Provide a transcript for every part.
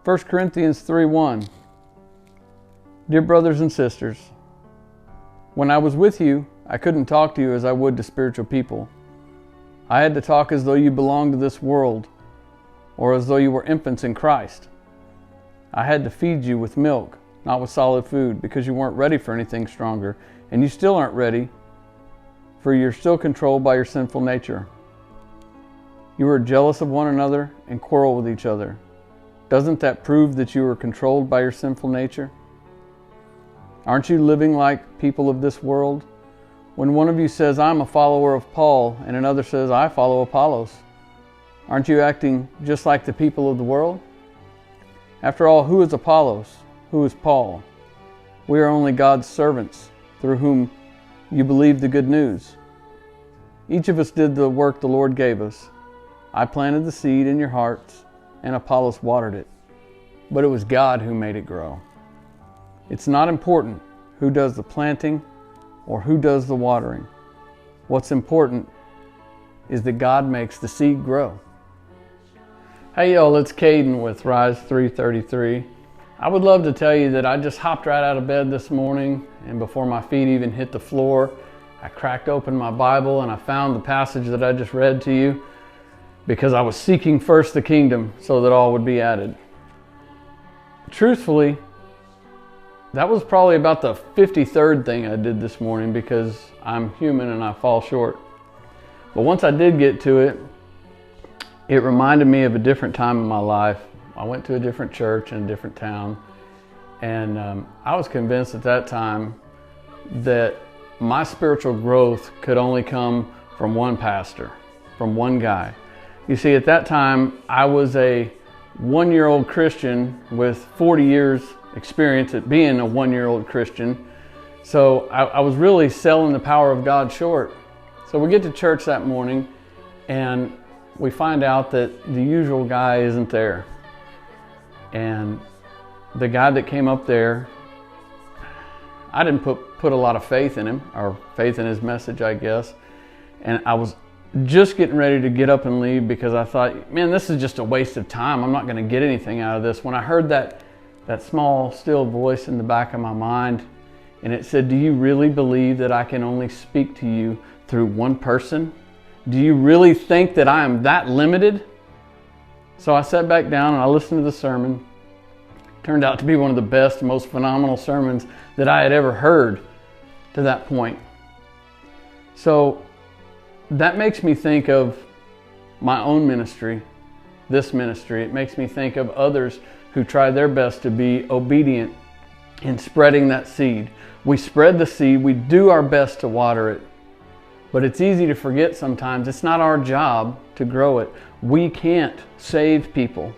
1 Corinthians 3:1. Dear brothers and sisters, when I was with you, I couldn't talk to you as I would to spiritual people. I had to talk as though you belonged to this world, or as though you were infants in Christ. I had to feed you with milk, not with solid food, because you weren't ready for anything stronger, and you still aren't ready, for you're still controlled by your sinful nature. You were jealous of one another and quarrel with each other. Doesn't that prove that you were controlled by your sinful nature? Aren't you living like people of this world? When one of you says, I'm a follower of Paul, and another says, I follow Apollos, aren't you acting just like the people of the world? After all, who is Apollos? Who is Paul? We are only God's servants through whom you believe the good news. Each of us did the work the Lord gave us. I planted the seed in your hearts, and Apollos watered it, but it was God who made it grow. It's not important who does the planting or who does the watering. What's important is that God makes the seed grow. Hey y'all, it's Caden with Rise 333. I would love to tell you that I just hopped right out of bed this morning, and before my feet even hit the floor, I cracked open my Bible and I found the passage that I just read to you, because I was seeking first the kingdom so that all would be added. Truthfully, that was probably about the 53rd thing I did this morning, because I'm human and I fall short. But once I did get to it, it reminded me of a different time in my life. I went to a different church in a different town, and I was convinced at that time that my spiritual growth could only come from one pastor, from one guy. You see, at that time, I was a one-year-old Christian with 40 years experience at being a one-year-old Christian. So I was really selling the power of God short. So we get to church that morning and we find out that the usual guy isn't there. And the guy that came up there, I didn't put a lot of faith in him, or faith in his message, I guess. And I was just getting ready to get up and leave, because I thought, man, this is just a waste of time. I'm not going to get anything out of this. When I heard that small, still voice in the back of my mind, and it said, do you really believe that I can only speak to you through one person? Do you really think that I am that limited? So I sat back down and I listened to the sermon. It turned out to be one of the best, most phenomenal sermons that I had ever heard to that point. So that makes me think of my own ministry, this ministry. It makes me think of others who try their best to be obedient in spreading that seed. We spread the seed, we do our best to water it, but it's easy to forget sometimes it's not our job to grow it. We can't save people.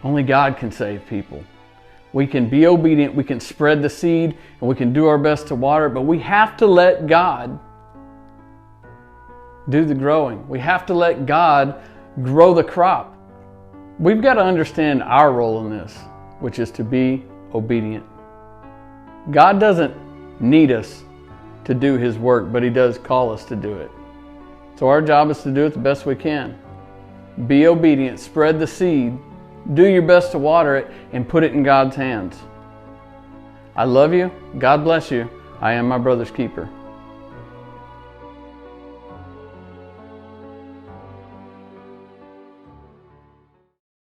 Only God can save people. We can be obedient, we can spread the seed, and we can do our best to water it, but we have to let God do the growing. We have to let God grow the crop. We've got to understand our role in this, which is to be obedient. God doesn't need us to do His work, but He does call us to do it. So our job is to do it the best we can. Be obedient, spread the seed, do your best to water it, and put it in God's hands. I love you. God bless you. I am my brother's keeper.